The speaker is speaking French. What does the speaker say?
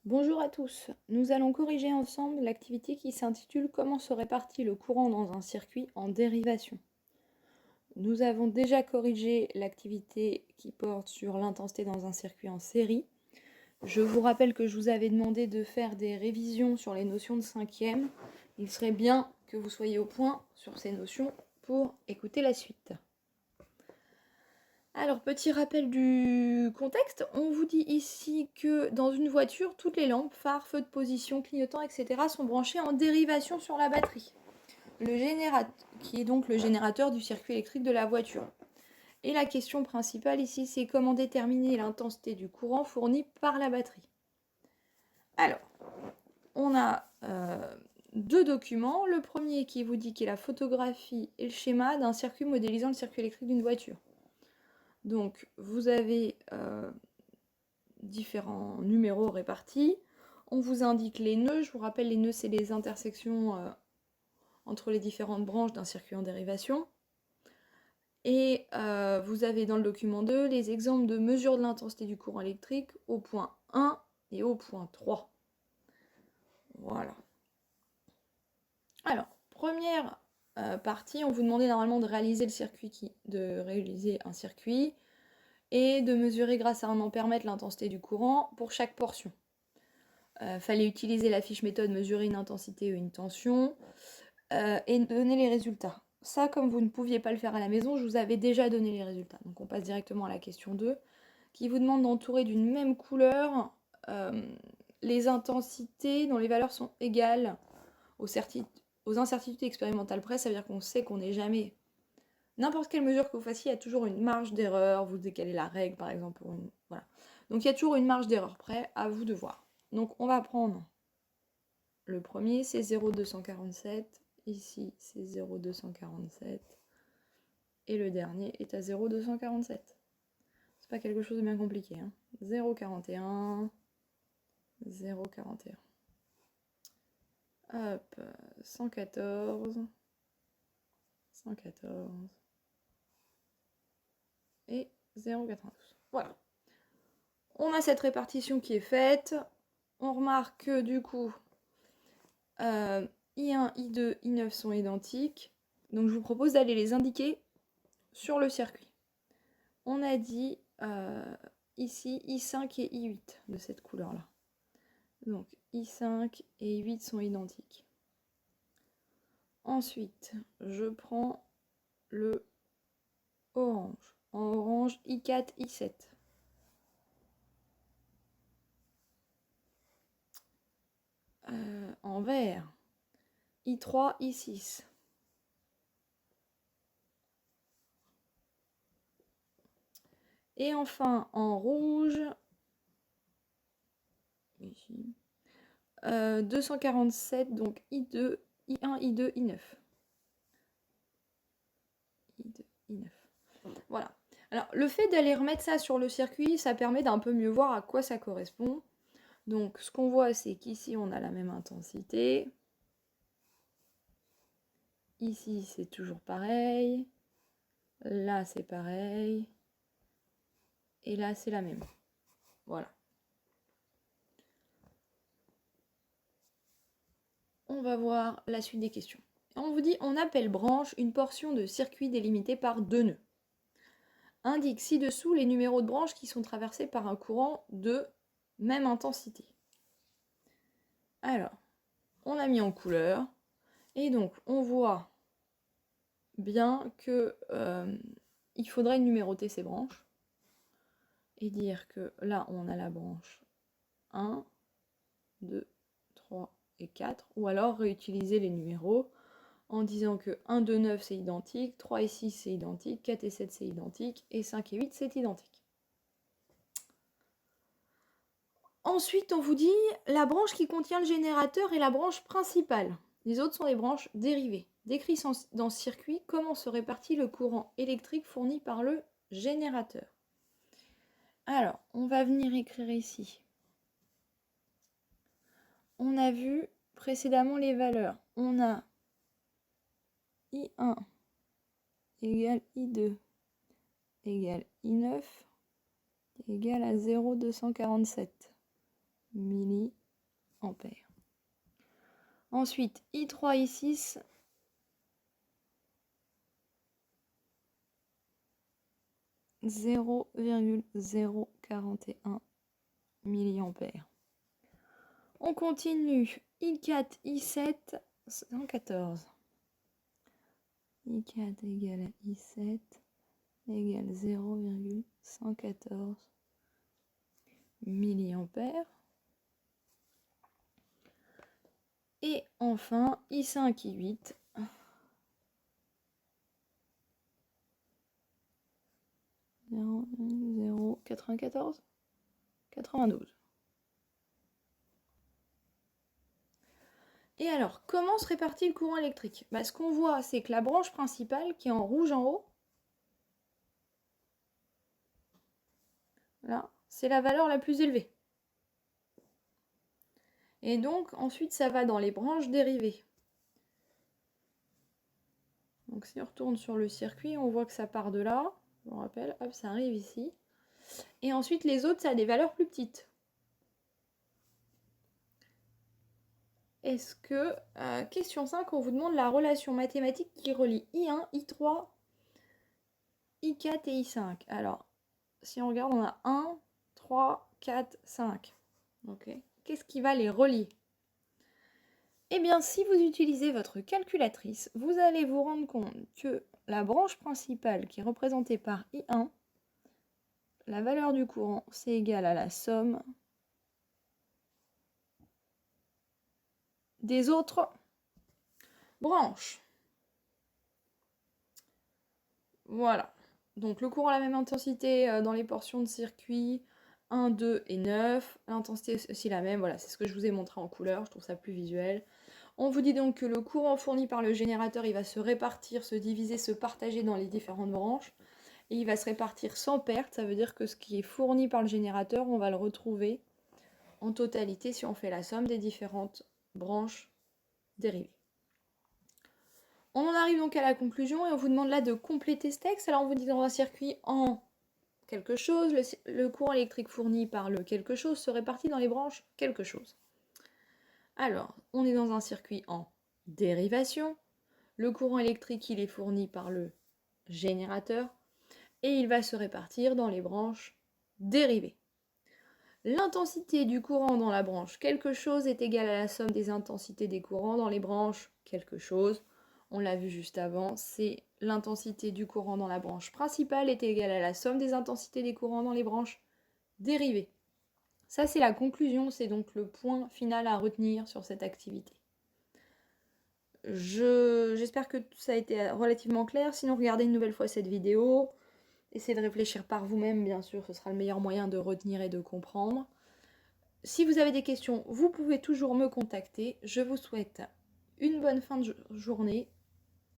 Bonjour à tous, nous allons corriger ensemble l'activité qui s'intitule Comment se répartit le courant dans un circuit en dérivation. Nous avons déjà corrigé l'activité qui porte sur l'intensité dans un circuit en série. Je vous rappelle que je vous avais demandé de faire des révisions sur les notions de cinquième. Il serait bien que vous soyez au point sur ces notions pour écouter la suite. Alors, petit rappel du contexte, on vous dit ici que dans une voiture, toutes les lampes, phares, feux de position, clignotants, etc. sont branchées en dérivation sur la batterie, qui est donc le générateur du circuit électrique de la voiture. Et la question principale ici, c'est comment déterminer l'intensité du courant fourni par la batterie. Alors, on a deux documents. Le premier qui vous dit qu'il y a la photographie et le schéma d'un circuit modélisant le circuit électrique d'une voiture. Donc, vous avez différents numéros répartis. On vous indique les nœuds. Je vous rappelle, les nœuds, c'est les intersections entre les différentes branches d'un circuit en dérivation. Et vous avez dans le document 2 les exemples de mesure de l'intensité du courant électrique au point 1 et au point 3. Voilà. Alors, première partie, on vous demandait normalement de réaliser un circuit et de mesurer grâce à un ampèremètre l'intensité du courant pour chaque portion. Fallait utiliser la fiche méthode, mesurer une intensité ou une tension et donner les résultats. Ça, comme vous ne pouviez pas le faire à la maison, je vous avais déjà donné les résultats. Donc on passe directement à la question 2, qui vous demande d'entourer d'une même couleur les intensités dont les valeurs sont égales aux incertitudes expérimentales près. Ça veut dire qu'on sait qu'on n'est jamais... N'importe quelle mesure que vous fassiez, il y a toujours une marge d'erreur. Vous décalez la règle, par exemple. Voilà. Donc il y a toujours une marge d'erreur près, à vous de voir. Donc on va prendre le premier, c'est 0,247. Ici, c'est 0,247. Et le dernier est à 0,247. C'est pas quelque chose de bien compliqué. 0,41. 0,41. Hop, 114. 114. Et 0,92. Voilà. On a cette répartition qui est faite. On remarque que du coup, I1, I2, I9 sont identiques. Donc je vous propose d'aller les indiquer sur le circuit. On a dit ici I5 et I8 de cette couleur-là. Donc I5 et I8 sont identiques. Ensuite, je prends le orange. En orange, I4, I7. En vert, I3, I6. Et enfin, en rouge, ici, 247, donc I2, I1, I2, I9. I2, I9. Voilà. Alors, le fait d'aller remettre ça sur le circuit, ça permet d'un peu mieux voir à quoi ça correspond. Donc, ce qu'on voit, c'est qu'ici, on a la même intensité. Ici, c'est toujours pareil. Là, c'est pareil. Et là, c'est la même. Voilà. On va voir la suite des questions. On vous dit, on appelle branche une portion de circuit délimitée par deux nœuds. Indique ci-dessous les numéros de branches qui sont traversés par un courant de même intensité. Alors, on a mis en couleur. Et donc, on voit bien que il faudrait numéroter ces branches. Et dire que là, on a la branche 1, 2, 3 et 4. Ou alors réutiliser les numéros en disant que 1, 2, 9 c'est identique, 3 et 6 c'est identique, 4 et 7 c'est identique, et 5 et 8 c'est identique. Ensuite, on vous dit la branche qui contient le générateur est la branche principale. Les autres sont des branches dérivées. Décrit dans ce circuit comment se répartit le courant électrique fourni par le générateur. Alors, on va venir écrire ici. On a vu précédemment les valeurs. On a I1 égale I2 égale I9 égale à 0,247. milliampères. Ensuite, I3, I6, 0,041 milliampères. On continue. I4, I7, 114. I4 égale à I7 égale 0,114 milliampères. Et enfin, I5, I8. 0,094 92. Et alors, comment se répartit le courant électrique? Ce qu'on voit, c'est que la branche principale, qui est en rouge en haut, là, c'est la valeur la plus élevée. Et donc, ensuite, ça va dans les branches dérivées. Donc, si on retourne sur le circuit, on voit que ça part de là. Je me rappelle, hop, ça arrive ici. Et ensuite, les autres, ça a des valeurs plus petites. Est-ce que, question 5, on vous demande la relation mathématique qui relie I1, I3, I4 et I5. Alors, si on regarde, on a 1, 3, 4, 5. Okay. Qu'est-ce qui va les relier? Eh bien, si vous utilisez votre calculatrice, vous allez vous rendre compte que la branche principale qui est représentée par I1, la valeur du courant, c'est égal à la somme des autres branches. Voilà. Donc le courant a la même intensité dans les portions de circuit 1, 2 et 9. L'intensité est aussi la même. Voilà, c'est ce que je vous ai montré en couleur. Je trouve ça plus visuel. On vous dit donc que le courant fourni par le générateur, il va se répartir, se diviser, se partager dans les différentes branches. Et il va se répartir sans perte. Ça veut dire que ce qui est fourni par le générateur, on va le retrouver en totalité si on fait la somme des différentes branches dérivées. On en arrive donc à la conclusion et on vous demande là de compléter ce texte. Alors on vous dit dans un circuit en quelque chose, le courant électrique fourni par le quelque chose se répartit dans les branches quelque chose. Alors, on est dans un circuit en dérivation. Le courant électrique, il est fourni par le générateur et il va se répartir dans les branches dérivées. L'intensité du courant dans la branche quelque chose est égale à la somme des intensités des courants dans les branches quelque chose. On l'a vu juste avant, c'est l'intensité du courant dans la branche principale est égale à la somme des intensités des courants dans les branches dérivées. Ça, c'est la conclusion, c'est donc le point final à retenir sur cette activité. J'espère que ça a été relativement clair. Sinon, regardez une nouvelle fois cette vidéo. Essayez de réfléchir par vous-même, bien sûr, ce sera le meilleur moyen de retenir et de comprendre. Si vous avez des questions, vous pouvez toujours me contacter. Je vous souhaite une bonne fin de journée